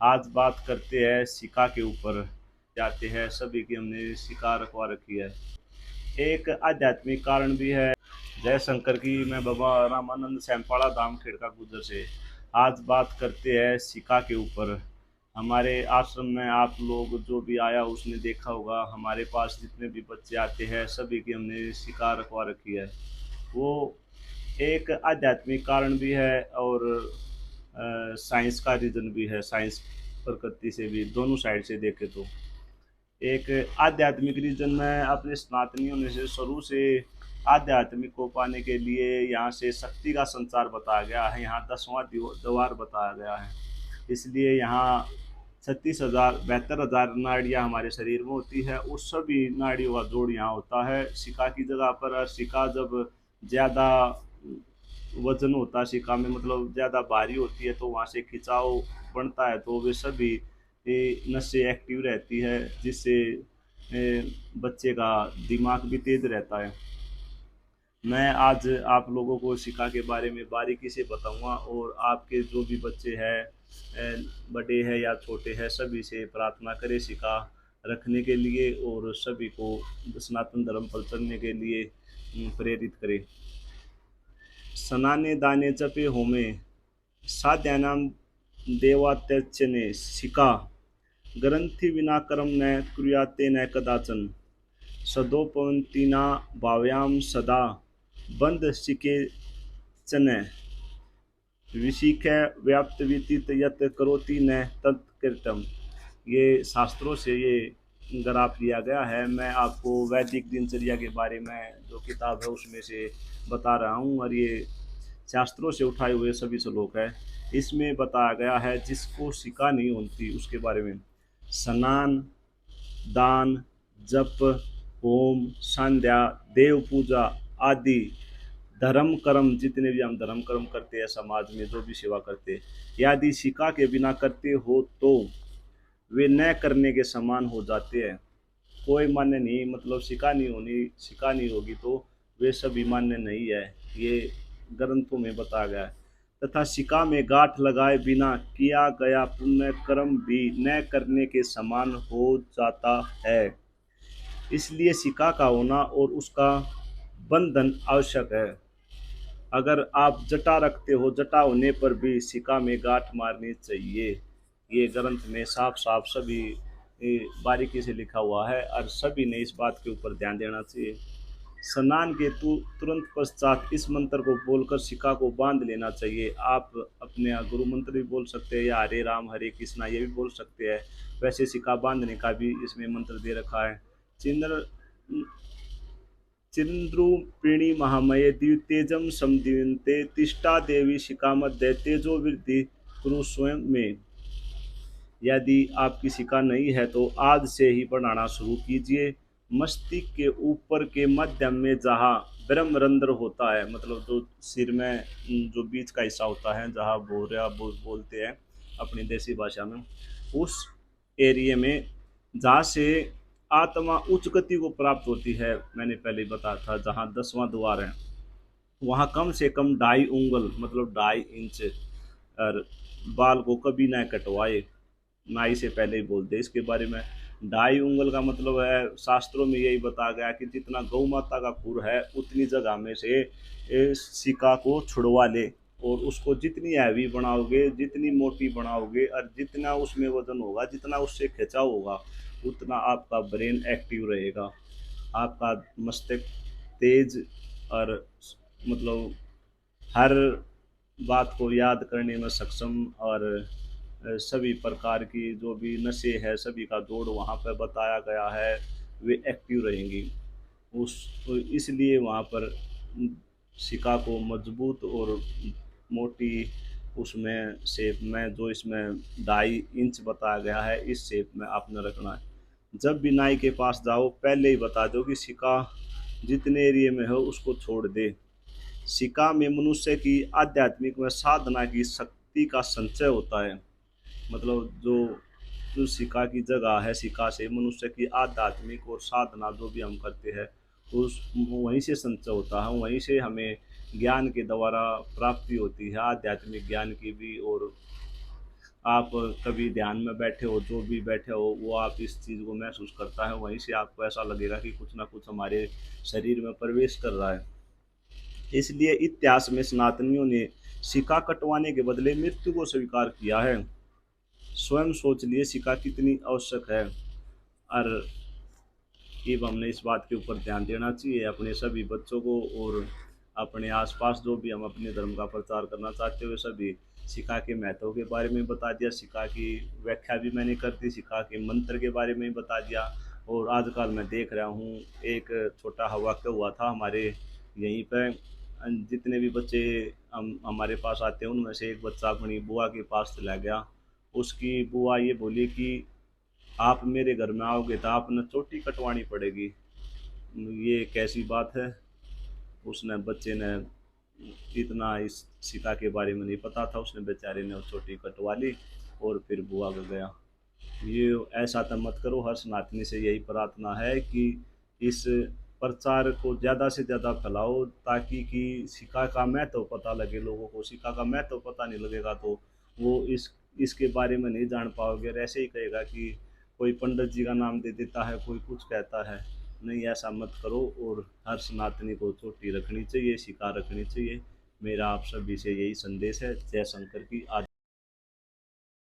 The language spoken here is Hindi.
आज बात करते हैं सिक्का के ऊपर। जाते हैं सभी की हमने सिक्का रखवा रखी है। एक आध्यात्मिक कारण भी है। जय शंकर की। मैं बाबा रामानंद सैंपाड़ा धाम खेड़का गुजर से। आज बात करते हैं सिक्का के ऊपर। हमारे आश्रम में आप लोग जो भी आया उसने देखा होगा, हमारे पास जितने भी बच्चे आते हैं सभी की हमने सिक्का रखवा रखी है। वो एक आध्यात्मिक कारण भी है और साइंस का रीज़न भी है। साइंस प्रकृति से भी दोनों साइड से देखे तो एक आध्यात्मिक रीजन में अपने सनातनी होने से शुरू से आध्यात्मिक को पाने के लिए यहाँ से शक्ति का संचार बताया गया है। यहाँ 10वां द्वार बताया गया है। इसलिए यहाँ 36,000 72,000 नाड़ियाँ हमारे शरीर में होती है। उस सभी नाड़ियों का जोड़ यहाँ होता है सिक्का की जगह पर। और सिक्का जब ज़्यादा वजन होता है सिक्का में, मतलब ज़्यादा भारी होती है, तो वहाँ से खिंचाव बनता है, तो वे सभी नसें एक्टिव रहती है, जिससे बच्चे का दिमाग भी तेज रहता है। मैं आज आप लोगों को सिक्का के बारे में बारीकी से बताऊंगा और आपके जो भी बच्चे हैं, बड़े हैं या छोटे हैं, सभी से प्रार्थना करें सिक्का रखने के लिए और सभी को सनातन धर्म पर चलने के लिए प्रेरित करें। सनाने दाने जपे होमे साध्यानां देवात्यर्चने सिका ग्रंथि विना कर्म न कुर्याते न कदाचन सदोपवन्तिना भाव्याम सदा बंध सिके चन विशिख व्याप्त विदित यत करोति न तत्कृतम। ये शास्त्रों से ये ग्राफ लिया गया है। मैं आपको वैदिक दिनचर्या के बारे में जो किताब है उसमें से बता रहा हूँ, और ये शास्त्रों से उठाए हुए सभी श्लोक है। इसमें बताया गया है जिसको सिक्का नहीं होती उसके बारे में। स्नान, दान, जप, होम, संध्या, देव पूजा आदि धर्म कर्म, जितने भी हम धर्म कर्म करते हैं समाज में जो भी सेवा करते हैं, यदि सिक्का के बिना करते हो तो वे न करने के समान हो जाते हैं। कोई मान्य नहीं, मतलब सिक्का नहीं होगी तो वे सभी मान्य नहीं है। ये ग्रंथों में बताया गया है। तथा सिक्का में गांठ लगाए बिना किया गया पुण्य कर्म भी न करने के समान हो जाता है। इसलिए सिक्का का होना और उसका बंधन आवश्यक है। अगर आप जटा रखते हो, जटा होने पर भी सिक्का में गांठ मारनी चाहिए। ये ग्रंथ में साफ साफ सभी बारीकी से लिखा हुआ है और सभी ने इस बात के ऊपर ध्यान देना चाहिए। स्नान के तुरंत पश्चात इस मंत्र को बोलकर सिक्का को बांध लेना चाहिए। आप अपने गुरु मंत्र भी बोल सकते हैं या हरे राम हरे कृष्णा ये भी बोल सकते हैं। वैसे सिक्का बांधने का भी इसमें मंत्र दे रखा है। चिंद्र चिन्द्रूपिणी महामये द्वितेजम समदीयन्ते तिष्ठा देवी शिखामध्ये तेजो वृद्धि कुरु स्वयं में। यदि आपकी सिक्का नहीं है तो आज से ही बनाना शुरू कीजिए। मस्तिष्क के ऊपर के मध्यम में जहाँ ब्रह्मरंध्र होता है, मतलब जो सिर में जो बीच का हिस्सा होता है, जहाँ बोरिया बोलते हैं अपनी देसी भाषा में, उस एरिया में जहाँ से आत्मा उच्च गति को प्राप्त होती है, मैंने पहले बताया था, जहाँ 10वां द्वार है, वहाँ कम से कम 2.5 उंगल मतलब 2.5 इंच, और बाल को कभी ना कटवाए। नाई से पहले ही बोल दे इसके बारे में। 2.5 उंगल का मतलब है, शास्त्रों में यही बताया गया कि जितना गौ माता का खुर है उतनी जगह में से सिक्का को छुड़वा ले, और उसको जितनी हैवी बनाओगे, जितनी मोटी बनाओगे, और जितना उसमें वजन होगा, जितना उससे खिंचाव होगा, उतना आपका ब्रेन एक्टिव रहेगा, आपका मस्तिष्क तेज और मतलब हर बात को याद करने में सक्षम, और सभी प्रकार की जो भी नशे है सभी का जोड़ वहाँ पर बताया गया है, वे एक्टिव रहेंगी। उस तो इसलिए वहाँ पर सिक्का को मजबूत और मोटी उसमें शेप में, जो इसमें 2.5 इंच बताया गया है, इस शेप में आपने रखना है। जब भी नाई के पास जाओ पहले ही बता दो कि सिक्का जितने एरिए में हो उसको छोड़ दे। सिक्का में मनुष्य की आध्यात्मिक व साधना की शक्ति का संचय होता है। मतलब जो सिक्का की जगह है, सिक्का से मनुष्य की आध्यात्मिक और साधना जो भी हम करते हैं उस वहीं से संचय होता है, वहीं से हमें ज्ञान के द्वारा प्राप्ति होती है, आध्यात्मिक ज्ञान की भी और आप कभी ध्यान में बैठे हो, जो भी बैठे हो वो आप इस चीज़ को महसूस करता है, वहीं से आपको ऐसा लगेगा कि कुछ ना कुछ हमारे शरीर में प्रवेश कर रहा है। इसलिए इतिहास में सनातनियों ने सिक्का कटवाने के बदले मृत्यु को स्वीकार किया है। स्वयं सोच लिए सिक्का कितनी आवश्यक है। और अब हमने इस बात के ऊपर ध्यान देना चाहिए अपने सभी बच्चों को, और अपने आसपास जो भी हम अपने धर्म का प्रचार करना चाहते हुए सभी सिक्का के महत्व के बारे में बता दिया, सिक्का की व्याख्या भी मैंने कर दी, सिक्का के मंत्र के बारे में बता दिया। और आजकल मैं देख रहा हूँ एक छोटा वाक़या हुआ था हमारे यहीं पे। जितने भी बच्चे हम हमारे पास आते हैं उनमें से एक बच्चा अपनी बुआ के पास चला गया। उसकी बुआ ये बोली कि आप मेरे घर में आओगे तो आपने चोटी कटवानी पड़ेगी। ये कैसी बात है। उसने बच्चे ने इतना इस सिक्का के बारे में नहीं पता था, उसने बेचारे ने वो चोटी कटवा ली और फिर बुआ को गया। ये ऐसा तो मत करो। हर सनातनी से यही प्रार्थना है कि इस प्रचार को ज़्यादा से ज़्यादा फैलाओ, ताकि कि सिक्का का महत्व पता लगे लोगों को। सिक्का का महत्व पता नहीं लगेगा तो वो इसके बारे में नहीं जान पाओगे, और ऐसे ही कहेगा कि कोई पंडित जी का नाम दे देता है, कोई कुछ कहता है। नहीं, ऐसा मत करो। और हर सनातनी को चोटी रखनी चाहिए, सिक्का रखनी चाहिए। मेरा आप सभी से यही संदेश है। जय शंकर की। आज